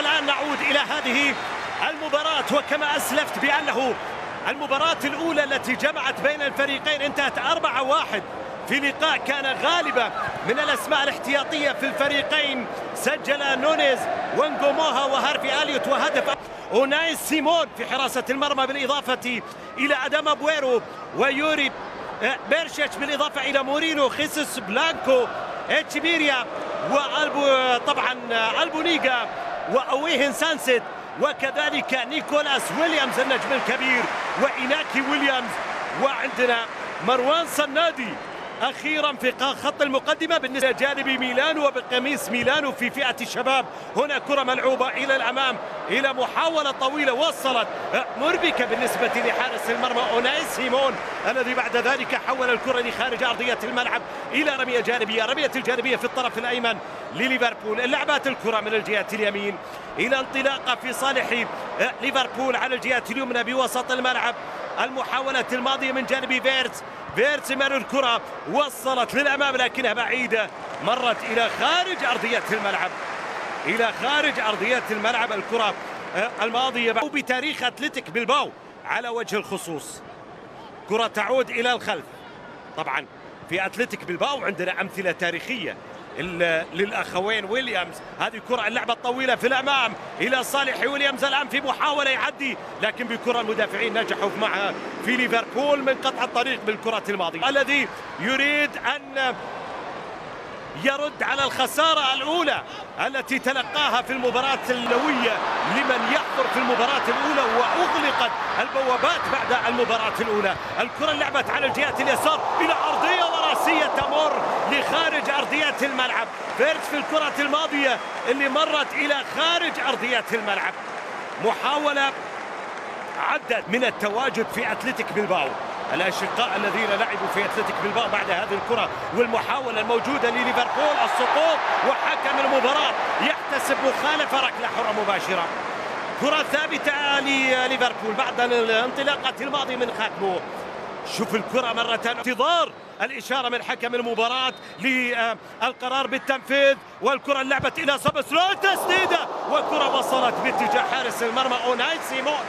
الآن نعود إلى هذه المباراة، وكما أسلفت بأنه المباراة الأولى التي جمعت بين الفريقين انتهت 4-1 في لقاء كان غالبا من الأسماء الاحتياطية في الفريقين. سجل نونيز وانغوموها وهارفي أليوت، وهدف أوناي سيمون في حراسة المرمى بالإضافة إلى أداما بويرو ويوري بيرشيتش، بالإضافة إلى مورينو، خيسوس بلانكو، اتشبيريا، طبعا البونيغا وأويهن سانسيت، وكذلك نيكولاس ويليامز النجم الكبير وإيناكي ويليامز، وعندنا مروان صنادي أخيرا في خط المقدمة بالنسبة لجانب ميلانو وبقميص ميلانو في فئة الشباب. هنا كرة ملعوبة إلى الأمام إلى محاولة طويلة وصلت مربكة بالنسبة لحارس المرمى أوناي سيمون، الذي بعد ذلك حول الكرة لخارج أرضية الملعب إلى رمية جانبية. رمية الجانبية في الطرف الأيمن لليفربول. لعبات الكرة من الجهة اليمين إلى انطلاقة في صالح ليفربول على الجهة اليمنى بوسط الملعب. المحاولة الماضية من جانب فيرتس مر الكرة وصلت للأمام لكنها بعيدة، مرت إلى خارج أرضية الملعب، إلى خارج أرضية الملعب. الكرة الماضية بتاريخ أتلتيك بلباو على وجه الخصوص. كرة تعود إلى الخلف. طبعا في أتلتيك بلباو عندنا أمثلة تاريخية للأخوين ويليامز. هذه كرة اللعبة الطويلة في الأمام إلى صالح ويليامز الآن في محاولة يعدي، لكن بكرة المدافعين نجحوا معها في ليفربول من قطع الطريق بالكرة الماضية. الذي يريد أن يرد على الخسارة الأولى التي تلقاها في المباراة الأولوية لمن يحضر في المباراة الأولى، وأغلقت البوابات بعد المباراة الأولى. الكرة لعبت على الجهة اليسار إلى عرضية وراسية تمر لخارج أرضية الملعب. فيرتس في الكرة الماضية اللي مرت إلى خارج أرضية الملعب. محاولة عدت من التواجد في أتلتيك بلباو، الأشقاء الذين لعبوا في أتلتيك بلباو بعد هذه الكرة والمحاولة الموجودة لليفربول. السقوط وحكم المباراة يحتسب مخالفة، ركلة حرة مباشرة. كرة ثابتة لليفربول بعد الانطلاقة الماضية من خاكمو. شوف الكرة مرة انتظار الإشارة من حكم المباراة للقرار بالتنفيذ، والكرة اللعبت إلى سوبوسلاي، تسديدة وكرة وصلت باتجاه حارس المرمى أوناي سيمون،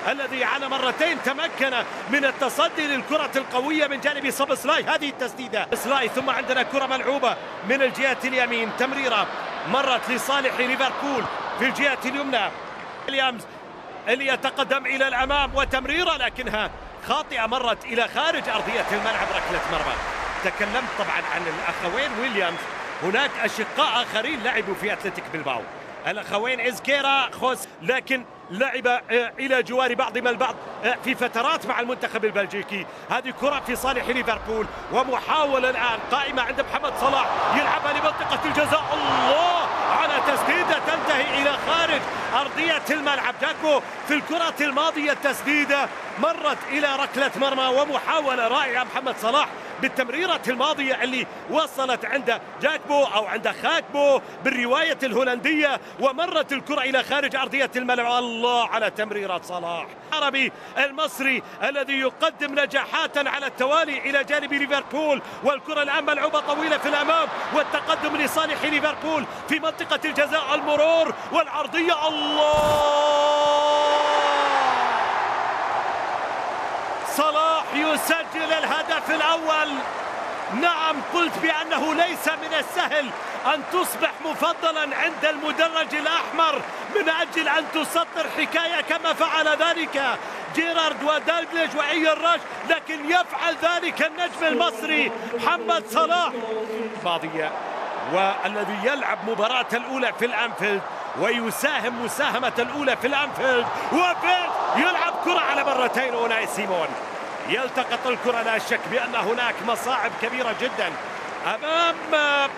الذي على مرتين تمكن من التصدي للكرة القوية من جانب سوبوسلاي. هذه التسديدة سلاي، ثم عندنا كرة ملعوبة من الجهة اليمين، تمريرة مرت لصالح ليفربول في الجهة اليمنى. ويليامز اللي يتقدم إلى الأمام وتمريرة لكنها خاطئة، مرت إلى خارج أرضية الملعب، ركلة مرمى. تكلمت طبعا عن الأخوين ويليامز، هناك أشقاء آخرين لعبوا في أتلتيك بلباو، الأخوين إزكيرا خوس، لكن لعب إلى جوار بعضهم البعض في فترات مع المنتخب البلجيكي. هذه كرة في صالح ليفربول، ومحاولة الآن قائمة عند محمد صلاح يلعبها لمنطقة الجزاء. الله على تسديدة تنتهي إلى خارج أرضية الملعب. جاكبو في الكرة الماضية التسديدة مرت إلى ركلة مرمى، ومحاولة رائعة محمد صلاح بالتمريرة الماضية اللي وصلت عند جاكبو أو عند خاكبو بالرواية الهولندية، ومرت الكرة إلى خارج أرضية الملعب. الله على تمريرة صلاح العربي المصري الذي يقدم نجاحات على التوالي إلى جانب ليفربول. والكرة الآن ملعوبة طويلة في الأمام، والتقدم لصالح ليفربول في منطقة الجزاء، المرور والعرضية. الله، صلاح يسجل الهدف الأول. نعم، قلت بأنه ليس من السهل أن تصبح مفضلا عند المدرج الأحمر من أجل أن تسطر حكاية كما فعل ذلك جيرارد ودالجليش وإيان راش، لكن يفعل ذلك النجم المصري محمد صلاح ماضية، والذي يلعب مباراة الأولى في الأنفيلد ويساهم مساهمة الأولى في الأنفيلد، وفيلد يلعب كرة على مرتين. أوناي سيمون يلتقط الكرة، لا شك بأن هناك مصاعب كبيرة جدا أمام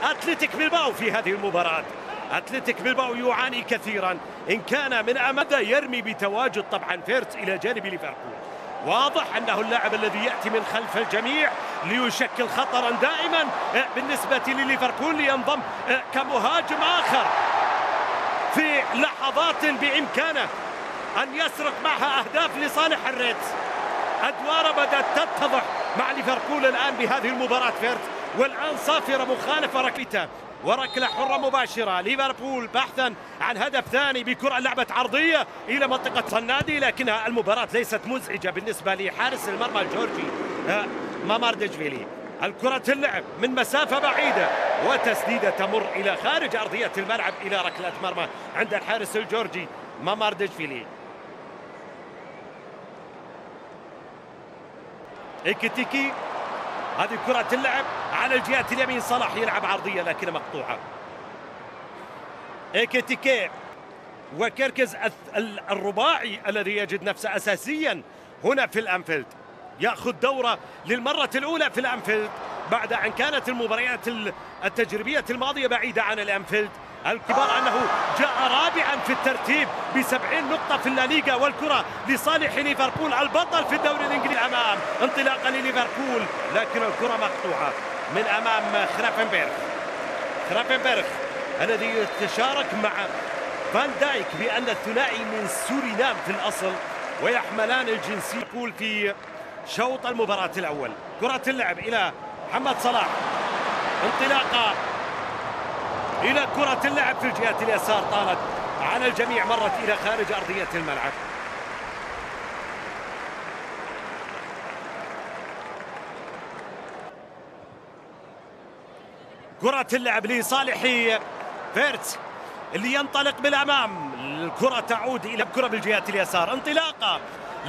أتلتيك بلباو في هذه المباراة. أتلتيك بلباو يعاني كثيرا، إن كان من أمد يرمي بتواجد طبعا فيرتس إلى جانب ليفربول. واضح أنه اللاعب الذي يأتي من خلف الجميع ليشكل خطرا دائما بالنسبة لليفربول، لينضم كمهاجم آخر في لحظات بإمكانه أن يسرق معها أهداف لصالح الريدز. أدوار بدأت تتضح مع ليفربول الآن بهذه المباراة. فيرتس والآن صافرة مخالفة ركلته وركلة حرة مباشرة. ليفربول بحثا عن هدف ثاني بكرة لعبة عرضية إلى منطقة النادي، لكنها المباراة ليست مزعجة بالنسبة لحارس المرمى الجورجي مامارداشفيلي. الكرة اللعب من مسافة بعيدة وتسديدة تمر إلى خارج أرضية الملعب إلى ركلة مرمى عند الحارس الجورجي مامارداشفيلي. إيكيتيكي، هذه كرة اللعب على الجهة اليمين، صلاح يلعب عرضية لكن مقطوعة. إيكيتيكي وكيركز الرباعي الذي يجد نفسه أساسيا هنا في الأنفيلد، يأخذ دورة للمرة الأولى في الأنفيلد بعد أن كانت المباريات التجريبية الماضية بعيدة عن الأنفيلد. الكبار أنه جاء رابعا في الترتيب ب70 نقطة في الليغا، والكرة لصالح ليفربول البطل في الدوري الإنجليزي. أمام انطلاقة لليفربول لكن الكرة مقطوعة من أمام خرافنبرغ الذي يتشارك مع فان دايك بأن الثنائي من سورينام في الأصل ويحملان الجنسية في شوط المباراة الأول. كرة اللعب إلى محمد صلاح، انطلاقة إلى كرة اللعب في الجهة اليسار، طارت على الجميع، مرت إلى خارج أرضية الملعب. كرة اللعب لصالح فيرتس اللي ينطلق بالأمام، الكرة تعود إلى كرة بالجهة اليسار، انطلاقة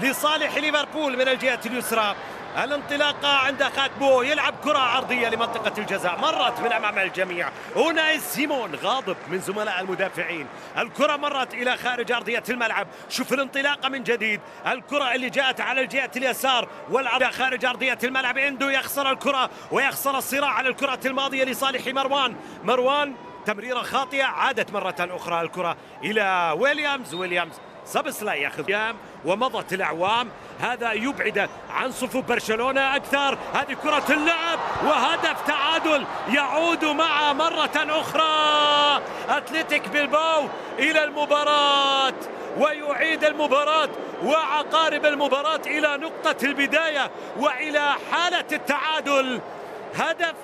لصالح ليفربول من الجهة اليسرى، الانطلاقة عند خاتبو، يلعب كرة عرضية لمنطقة الجزاء، مرت من أمام الجميع. أوناي سيمون غاضب من زملاء المدافعين، الكرة مرت إلى خارج أرضية الملعب. شوف الانطلاقة من جديد، الكرة اللي جاءت على الجهة اليسار والعرض خارج أرضية الملعب. إندو يخسر الكرة ويخسر الصراع على الكرة الماضية لصالح مروان تمريرة خاطئة، عادت مرة أخرى الكرة إلى ويليامز سابسلاي ياخذ ومضت الأعوام، هذا يبعد عن صفوف برشلونة أكثر. هذه كرة اللعب وهدف تعادل يعود مع مرة أخرى أتلتيك بلباو إلى المباراة ويعيد المباراة وعقارب المباراة إلى نقطة البداية وإلى حالة التعادل. هدف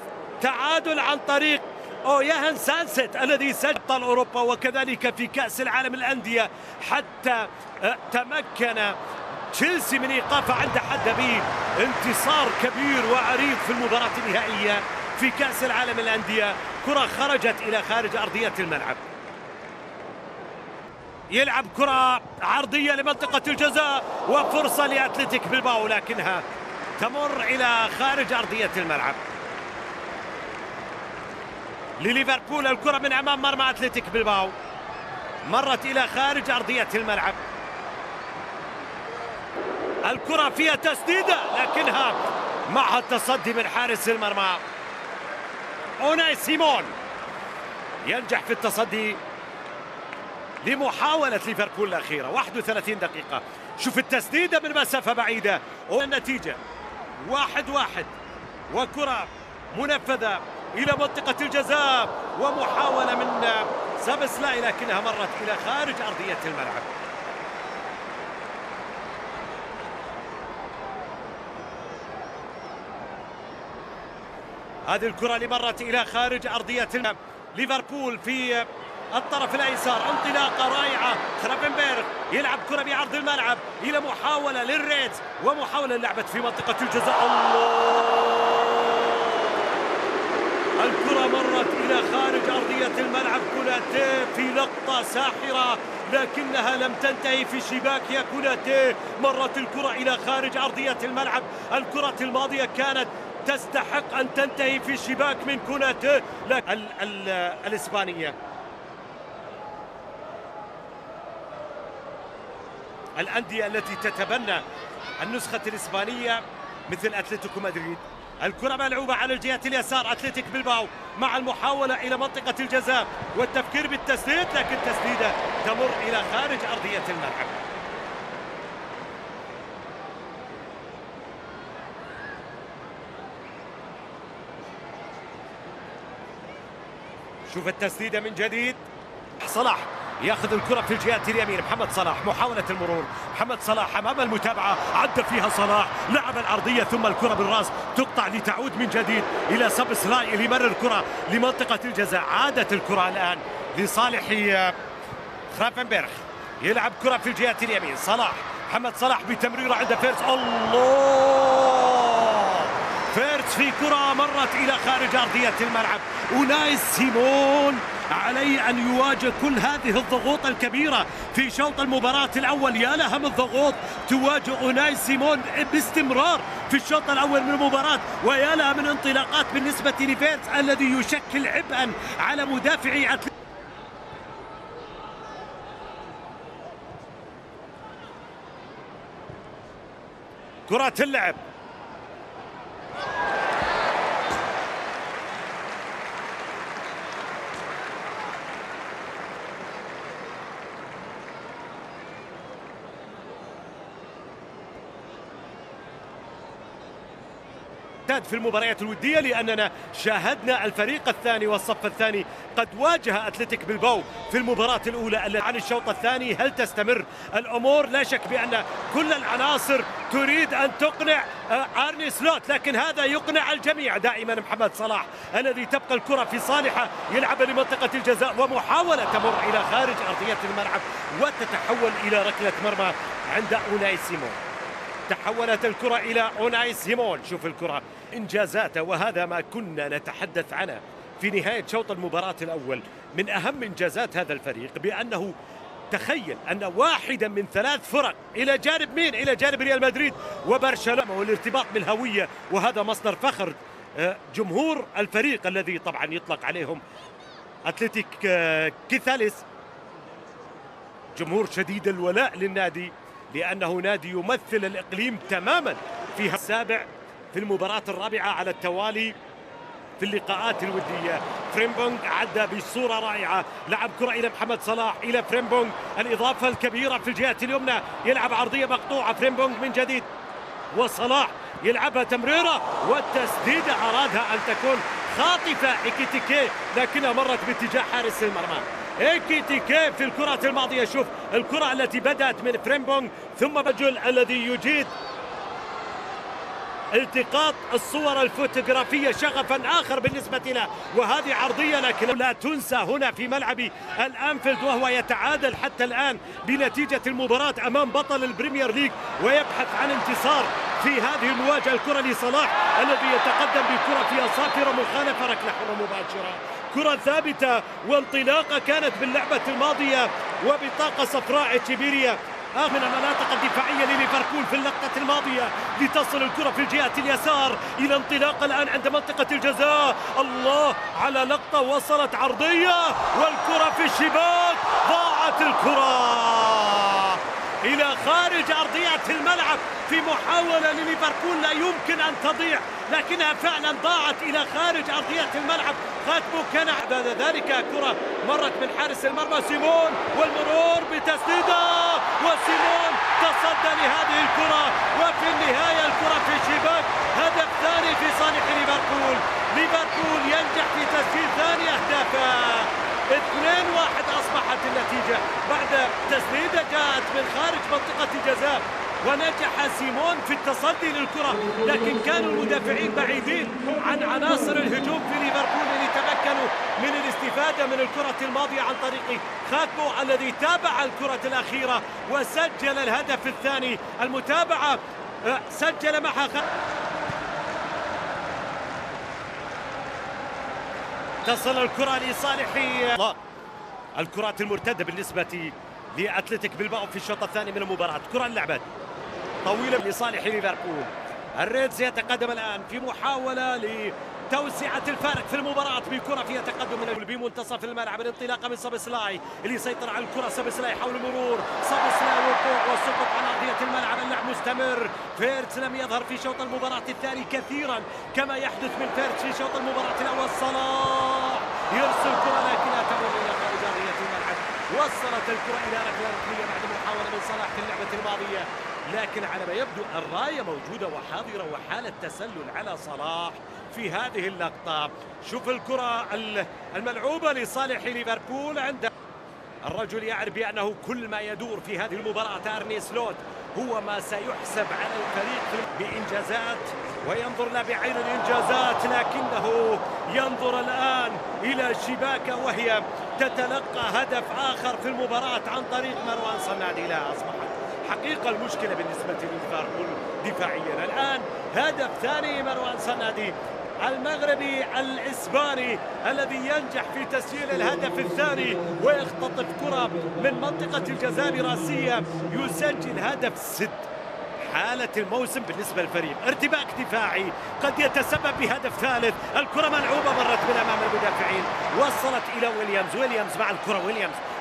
تعادل عن طريق يوهان سانست الذي سجل بطل أوروبا وكذلك في كأس العالم الأندية، حتى تمكن تشيلسي من إيقافه عند حد انتصار كبير وعريض في المباراة النهائية في كأس العالم الأندية. كرة خرجت إلى خارج أرضية الملعب، يلعب كرة عرضية لمنطقة الجزاء وفرصة لأتلتيك بلباو لكنها تمر إلى خارج أرضية الملعب. لليفربول الكرة من أمام مرمى أتلتيك بلباو، مرت إلى خارج أرضية الملعب، الكرة فيها تسديدة لكنها معها التصدي من حارس المرمى. أوناي سيمون ينجح في التصدي لمحاولة ليفربول الأخيرة. 31 دقيقة، شوف التسديدة من مسافة بعيدة والنتيجة 1-1 وكرة منفذة إلى منطقة الجزاء ومحاولة من سابسلاي لكنها مرت إلى خارج أرضية الملعب. هذه الكرة اللي مرت إلى خارج أرضية الملعب. ليفربول في الطرف الأيسر، انطلاقة رائعة، خرافنبرغ يلعب كرة بعرض الملعب إلى محاولة للريدز ومحاولة لعبت في منطقة الجزاء. الله، الكرة مرت إلى خارج أرضية الملعب. كوناتي في لقطة ساحرة لكنها لم تنتهي في الشباك. يا كوناتي، مرت الكرة إلى خارج أرضية الملعب. الكرة الماضية كانت تستحق أن تنتهي في الشباك من كوناتي. الإسبانية، الأندية التي تتبنى النسخة الإسبانية مثل أتلتيكو مدريد. الكرة ملعوبة على الجهة اليسار، أتلتيك بلباو مع المحاولة إلى منطقة الجزاء والتفكير بالتسديد لكن تسديدة تمر إلى خارج أرضية الملعب. شوف التسديدة من جديد، صلاح ياخذ الكرة في الجهة اليمين، محمد صلاح محاولة المرور، محمد صلاح أمام المتابعة، عدى فيها صلاح، لعب العرضية ثم الكرة بالراس تقطع لتعود من جديد إلى سابسلاي اللي يمرر الكرة لمنطقة الجزاء. عادت الكرة الآن لصالح خرافنبرغ يلعب كرة في الجهة اليمين. صلاح، محمد صلاح بتمريرة عند فيرتس. الله، فيرتس في كرة مرت إلى خارج أرضية الملعب. أوناي سيمون عليه أن يواجه كل هذه الضغوط الكبيرة في شوط المباراة الأول. يا لها من ضغوط تواجه أوناي سيمون باستمرار في الشوط الأول من المباراة، ويا لها من انطلاقات بالنسبة لفيرتس الذي يشكل عبئا على مدافعي أتلتيكو. كرة اللعب في المباريات الودية، لأننا شاهدنا الفريق الثاني والصف الثاني قد واجه أتلتيك بلباو في المباراة الأولى. عن الشوط الثاني هل تستمر الأمور؟ لا شك بأن كل العناصر تريد أن تقنع أرني سلوت، لكن هذا يقنع الجميع دائما. محمد صلاح الذي تبقى الكرة في صالحه، يلعب لمنطقة الجزاء ومحاولة تمر إلى خارج أرضية الملعب وتتحول إلى ركلة مرمى عند أوناي سيمون. تحولت الكرة إلى أوناي سيمون. شوف الكرة، إنجازاته، وهذا ما كنا نتحدث عنه في نهاية شوط المباراة الأول. من أهم إنجازات هذا الفريق بأنه تخيل أن واحدا من 3 فرق إلى جانب مين؟ إلى جانب ريال مدريد وبرشلونة، والارتباط بالهوية، وهذا مصدر فخر جمهور الفريق الذي طبعا يطلق عليهم أتلتيك كيثاليس، جمهور شديد الولاء للنادي لأنه نادي يمثل الإقليم تماما. فيها السابع في المباراة الرابعة على التوالي في اللقاءات الودية. فريمبونج عدى بصورة رائعة، لعب كرة إلى محمد صلاح، إلى فريمبونج، الإضافة الكبيرة في الجهة اليمنى، يلعب عرضية مقطوعة فريمبونج من جديد، وصلاح يلعبها تمريرة، والتسديدة أرادها أن تكون خاطفة إيكيتيكي لكنها مرت باتجاه حارس المرمى. إيكيتيكي في الكرة الماضية. شوف الكرة التي بدأت من فريمبونج ثم بجل الذي يجيد التقاط الصور الفوتوغرافية، شغفا آخر بالنسبة له، وهذه عرضية لكن لا تنسى هنا في ملعب الأنفيلد، وهو يتعادل حتى الآن بنتيجة المباراة أمام بطل البريمير ليج ويبحث عن انتصار في هذه المواجهة. الكرة لصلاح الذي يتقدم بالكرة فيها صافرة مخالفة، ركلة حرة مباشرة، كرة ثابتة وانطلاقة كانت باللعبة الماضية وبطاقة صفراء تشيبيريا من المناطق الدفاعية لليفربول في اللقطة الماضية، لتصل الكرة في الجهة اليسار إلى انطلاق الآن عند منطقة الجزاء. الله على لقطة وصلت عرضية والكرة في الشباك، ضاعت الكرة إلى خارج أرضية الملعب في محاولة لليفربول لا يمكن أن تضيع، لكنها فعلا ضاعت إلى خارج أرضية الملعب. خاتمو كان بعد ذلك كرة مرت من حارس المرمى سيمون، والمرور بتسديدة، وسيمون تصدى لهذه الكرة، وفي النهاية الكرة في الشباك. هدف ثاني في صالح ليفربول. ليفربول ينجح في تسجيل ثاني أهدافه. 2-1 أصبحت النتيجة بعد تسديدة جاءت من خارج منطقة الجزاء، ونجح سيمون في التصدي للكرة، لكن كانوا المدافعين بعيدين عن عناصر الهجوم في ليفربول ليتمكنوا من الاستفادة من الكرة الماضية عن طريق خاتمو الذي تابع الكرة الأخيرة وسجل الهدف الثاني. المتابعة سجل معها تصل الكرة لصالح الكرات المرتدة بالنسبة لأتلتيك بلباو في الشوط الثاني من المباراة. كرة لعبت طويلة لصالح ليفربول. الريدز يتقدم الآن في محاولة لتوسعة الفارق في المباراة بكرة فيها تقدم من بمنتصف الملعب. الانطلاقة من سابسلاي اللي يسيطر على الكرة. سابسلاي حول المرور، سابسلاي وقوع والسقوط على أرضية الملعب. اللعب مستمر. فيرتس لم يظهر في شوط المباراة الثاني كثيرا كما يحدث من فيرتس في شوط المباراة الأول. صلاح يرسل كرة لكنها تمر إلى خارج أرضية الملعب. وصلت الكرة إلى ركلة ركنية بعد محاولة من صلاح في اللعبة الماضية، لكن على ما يبدو الراية موجودة وحاضرة وحالة تسلل على صلاح في هذه اللقطة. شوف الكرة الملعوبة لصالح ليفربول عند الرجل يعرف بأنه كل ما يدور في هذه المباراة أرني سلوت هو ما سيحسب على الفريق بإنجازات، وينظر لا بعين الإنجازات لكنه ينظر الآن إلى شباكة وهي تتلقى هدف آخر في المباراة عن طريق مروان صنادي. لا، أصبحت حقيقة المشكلة بالنسبة لليفربول دفاعيا. الآن هدف ثاني مروان صنادي المغربي الإسباني الذي ينجح في تسجيل الهدف الثاني ويختطف كرة من منطقة الجزاء براسية يسجل هدف 6. حالة الموسم بالنسبة للفريق، ارتباك دفاعي قد يتسبب بهدف ثالث. الكرة ملعوبة، مرت من أمام المدافعين، وصلت إلى ويليامز مع الكرة.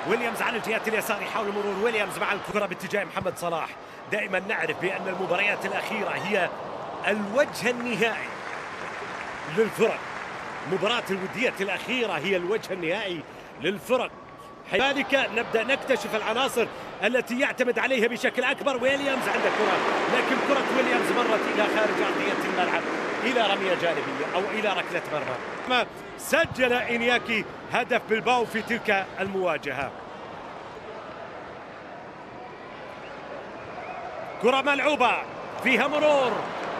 ويليامز على الجهة اليسار يحاول المرور. ويليامز مع الكرة باتجاه محمد صلاح. دائما نعرف بأن المباريات الأخيرة هي الوجه النهائي للفرق. المباراة الودية الأخيرة هي الوجه النهائي للفرق. لذلك نبدأ نكتشف العناصر التي يعتمد عليها بشكل أكبر. ويليامز عنده كرة، لكن كرة ويليامز مرت إلى خارج أرضية الملعب إلى رمية جانبية أو إلى ركلة مرمى. سجل إنياكي هدف بلباو في تلك المواجهة. كرة ملعوبة فيها مرور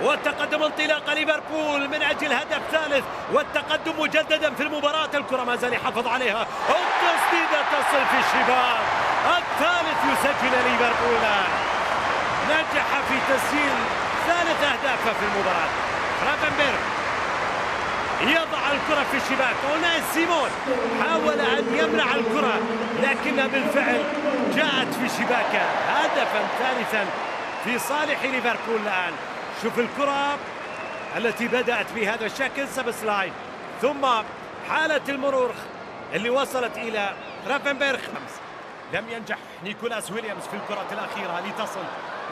والتقدم، انطلاق ليفربول من أجل هدف ثالث والتقدم مجددا في المباراة. الكرة ما زال يحافظ عليها، التسديدة تصل في الشباك. الثالث يسجل ليفربول. نجح في تسجيل ثالث أهدافه في المباراة. رافنبيرغ يضع الكرة في الشباك. أوناي سيمون حاول أن يمنع الكرة لكنها بالفعل جاءت في شباكه. هدفا ثالثا في صالح ليفربول. الآن شوف الكرة التي بدأت بهذا الشكل، سبسلاين، ثم حالة المرور اللي وصلت إلى رافنبيرغ. لم ينجح نيكولاس ويليامز في الكرة الأخيرة لتصل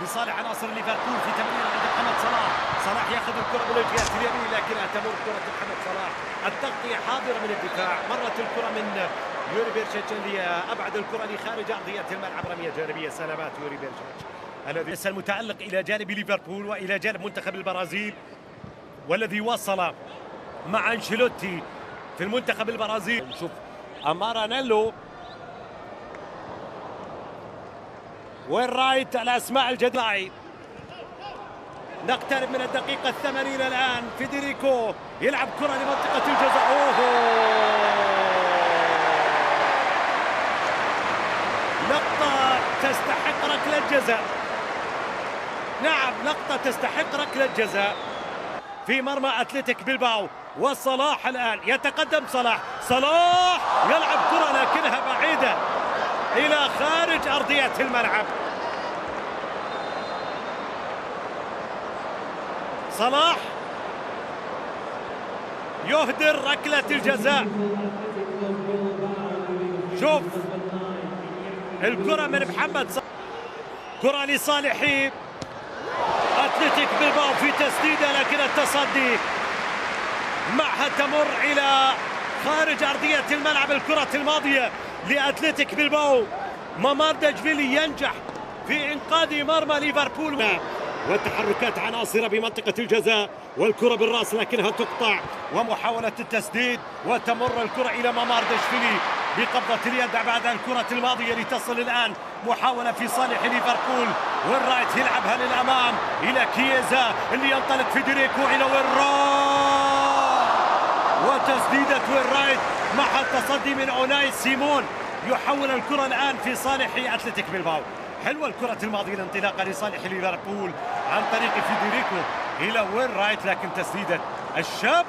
لصالح عناصر ليفربول في تمرير عند محمد صلاح. صلاح ياخذ الكرة من الجهة اليمين لكنها تمر كرة محمد صلاح. التغطية حاضرة من الدفاع، مرت الكرة من يوري بيرشيتش اللي أبعد الكرة لخارج أرضية الملعب. رمية جانبية. سلامات يوري بيرشيتش الذي المتعلق إلى جانب ليفربول وإلى جانب منتخب البرازيل، والذي وصل مع أنشيلوتي في المنتخب البرازيلي. نشوف أمارانيلو والرايت، الأسماء الجديدة. نقترب من الدقيقة 80 الآن. فيدريكو يلعب كرة لمنطقة الجزاء. لقطة تستحق ركلة جزاء. نعم، لقطة تستحق ركلة جزاء في مرمى أتلتيك بلباو. وصلاح الآن يتقدم. صلاح يلعب كرة لكنها بعيدة إلى خارج أرضية الملعب. صلاح يهدر ركلة الجزاء. شوف الكرة من محمد صلاح، كرة لصالح أتلتيك بلباو في تسديدة لكن التصدي معها تمر إلى خارج أرضية الملعب. الكرة الماضية لأتلتيك بلباو، مامارداشفيلي ينجح في إنقاذ مرمى ليفربول. والتحركات عناصرة بمنطقة الجزاء والكرة بالرأس لكنها تقطع، ومحاولة التسديد وتمر الكرة إلى مامارداشفيلي بقبضة اليد بعد الكرة الماضية لتصل الآن. محاولة في صالح ليفربول، والرايت يلعبها للأمام إلى كييزا اللي ينطلق فيدريكو إلى وينرايت، وتسديدة وينرايت مع التصدي من أوناي سيمون. يحول الكرة الآن في صالح أتلتيك بلباو. حلوة الكرة الماضية، الانطلاقة لصالح ليفربول عن طريق فيدريكو إلى وينرايت، لكن تسديدة الشاب